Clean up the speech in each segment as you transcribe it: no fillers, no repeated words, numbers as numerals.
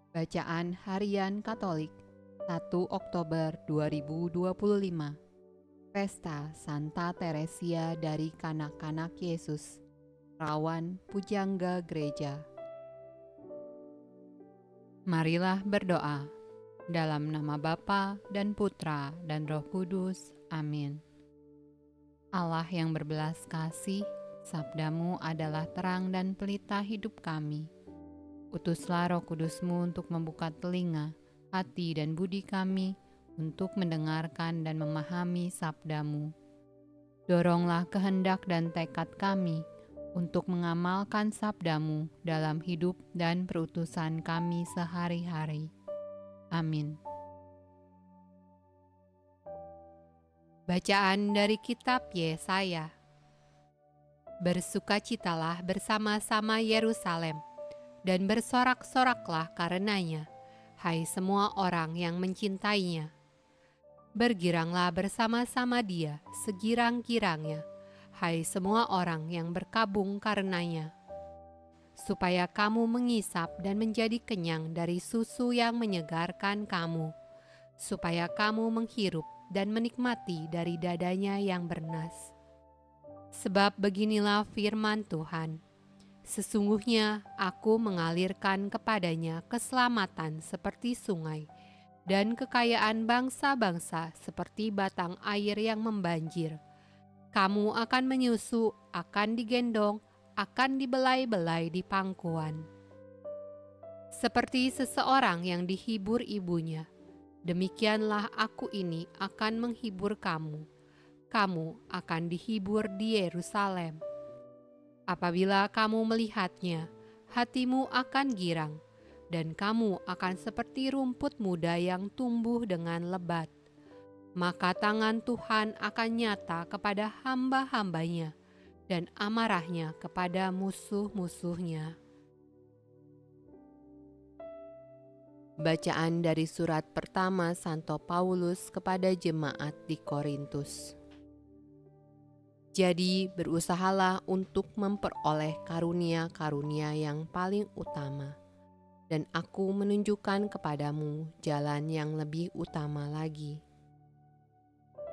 Bacaan Harian Katolik 1 Oktober 2025. Pesta Santa Teresia dari Kanak-kanak Yesus. Rawan Pujangga Gereja. Marilah berdoa. Dalam nama Bapa dan Putra dan Roh Kudus. Amin. Allah yang berbelas kasih, sabdamu adalah terang dan pelita hidup kami. Utuslah Roh Kudus-Mu untuk membuka telinga, hati dan budi kami untuk mendengarkan dan memahami sabda-Mu. Doronglah kehendak dan tekad kami untuk mengamalkan sabda-Mu dalam hidup dan perutusan kami sehari-hari. Amin. Bacaan dari Kitab Yesaya. Bersukacitalah bersama-sama Yerusalem, dan bersorak-soraklah karenanya, hai semua orang yang mencintainya. Bergiranglah bersama-sama dia segirang-girangnya, hai semua orang yang berkabung karenanya. Supaya kamu mengisap dan menjadi kenyang dari susu yang menyegarkan kamu, supaya kamu menghirup dan menikmati dari dadanya yang bernas. Sebab beginilah firman Tuhan, sesungguhnya aku mengalirkan kepadanya keselamatan seperti sungai, dan kekayaan bangsa-bangsa seperti batang air yang membanjir. Kamu akan menyusu, akan digendong, akan dibelai-belai di pangkuan. Seperti seseorang yang dihibur ibunya, demikianlah aku ini akan menghibur kamu. Kamu akan dihibur di Yerusalem. Apabila kamu melihatnya, hatimu akan girang, dan kamu akan seperti rumput muda yang tumbuh dengan lebat. Maka tangan Tuhan akan nyata kepada hamba-hambanya, dan amarahnya kepada musuh-musuhnya. Bacaan dari surat pertama Santo Paulus kepada jemaat di Korintus. Jadi berusahalah untuk memperoleh karunia-karunia yang paling utama, dan aku menunjukkan kepadamu jalan yang lebih utama lagi.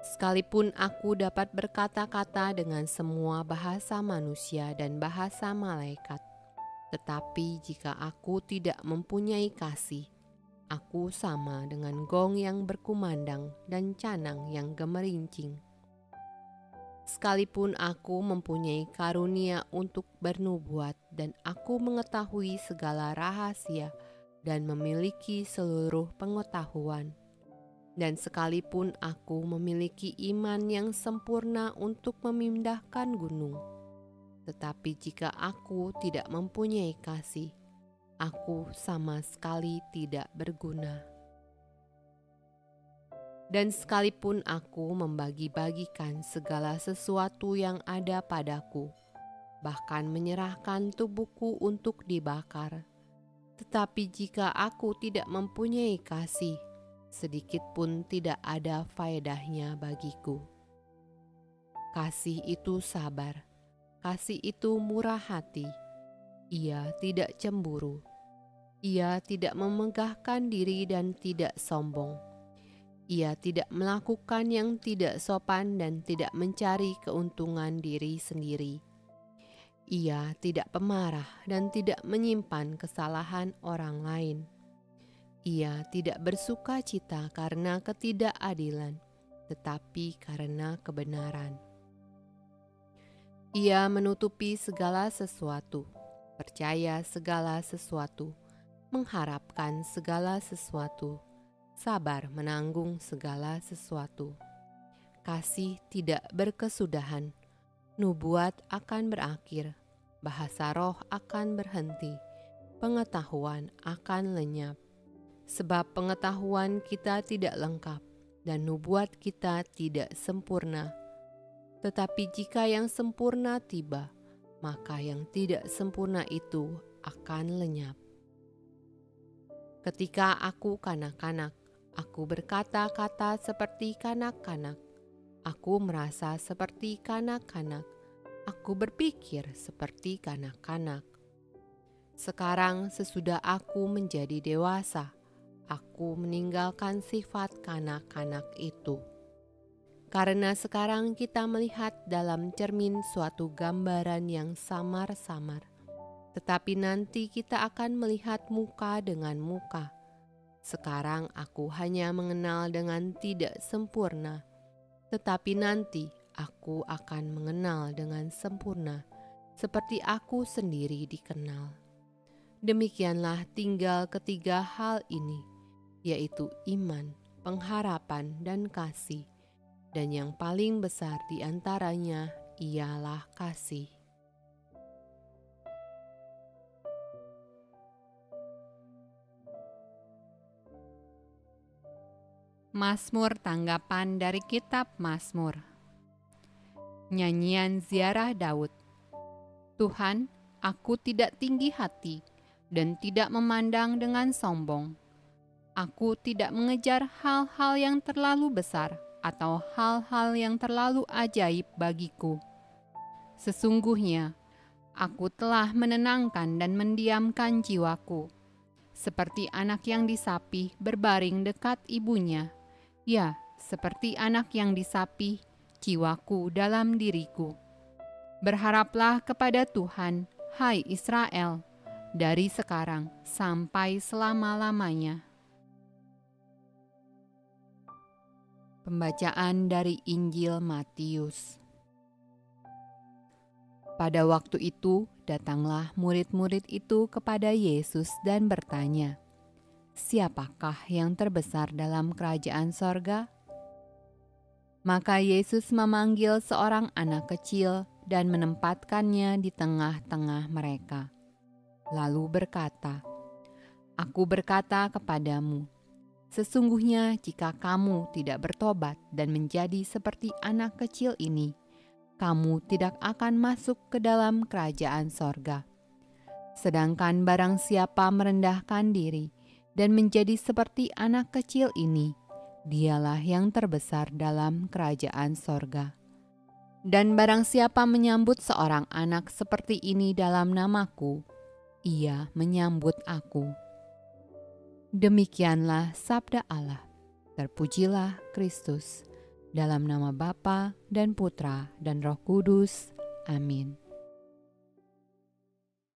Sekalipun aku dapat berkata-kata dengan semua bahasa manusia dan bahasa malaikat, tetapi jika aku tidak mempunyai kasih, aku sama dengan gong yang berkumandang dan canang yang gemerincing. Sekalipun aku mempunyai karunia untuk bernubuat dan aku mengetahui segala rahasia dan memiliki seluruh pengetahuan, dan sekalipun aku memiliki iman yang sempurna untuk memindahkan gunung, tetapi jika aku tidak mempunyai kasih, aku sama sekali tidak berguna. Dan sekalipun aku membagi-bagikan segala sesuatu yang ada padaku, bahkan menyerahkan tubuhku untuk dibakar, tetapi jika aku tidak mempunyai kasih, sedikit pun tidak ada faedahnya bagiku. Kasih itu sabar, kasih itu murah hati, ia tidak cemburu, ia tidak memegahkan diri dan tidak sombong. Ia tidak melakukan yang tidak sopan dan tidak mencari keuntungan diri sendiri. Ia tidak pemarah dan tidak menyimpan kesalahan orang lain. Ia tidak bersuka cita karena ketidakadilan, tetapi karena kebenaran. Ia menutupi segala sesuatu, percaya segala sesuatu, mengharapkan segala sesuatu, sabar menanggung segala sesuatu. Kasih tidak berkesudahan, nubuat akan berakhir, bahasa roh akan berhenti, pengetahuan akan lenyap. Sebab pengetahuan kita tidak lengkap dan nubuat kita tidak sempurna. Tetapi jika yang sempurna tiba, maka yang tidak sempurna itu akan lenyap. Ketika aku kanak-kanak, aku berkata-kata seperti kanak-kanak. Aku merasa seperti kanak-kanak. Aku berpikir seperti kanak-kanak. Sekarang sesudah aku menjadi dewasa, aku meninggalkan sifat kanak-kanak itu. Karena sekarang kita melihat dalam cermin suatu gambaran yang samar-samar, tetapi nanti kita akan melihat muka dengan muka. Sekarang aku hanya mengenal dengan tidak sempurna, tetapi nanti aku akan mengenal dengan sempurna, seperti aku sendiri dikenal. Demikianlah tinggal ketiga hal ini, yaitu iman, pengharapan, dan kasih. Dan yang paling besar di antaranya ialah kasih. Mazmur tanggapan dari kitab Mazmur. Nyanyian ziarah Daud. Tuhan, aku tidak tinggi hati dan tidak memandang dengan sombong. Aku tidak mengejar hal-hal yang terlalu besar atau hal-hal yang terlalu ajaib bagiku. Sesungguhnya, aku telah menenangkan dan mendiamkan jiwaku, seperti anak yang disapih berbaring dekat ibunya. Ya, seperti anak yang disapih, jiwaku dalam diriku. Berharaplah kepada Tuhan, hai Israel, dari sekarang sampai selama-lamanya. Pembacaan dari Injil Matius. Pada waktu itu, datanglah murid-murid itu kepada Yesus dan bertanya, "Siapakah yang terbesar dalam kerajaan sorga?" Maka Yesus memanggil seorang anak kecil dan menempatkannya di tengah-tengah mereka. Lalu berkata, "Aku berkata kepadamu, sesungguhnya jika kamu tidak bertobat dan menjadi seperti anak kecil ini, kamu tidak akan masuk ke dalam kerajaan sorga. Sedangkan barang siapa merendahkan diri dan menjadi seperti anak kecil ini, dialah yang terbesar dalam kerajaan sorga. Dan barang siapa menyambut seorang anak seperti ini dalam namaku, ia menyambut aku." Demikianlah sabda Allah. Terpujilah Kristus. Dalam nama Bapa dan Putra dan Roh Kudus. Amin.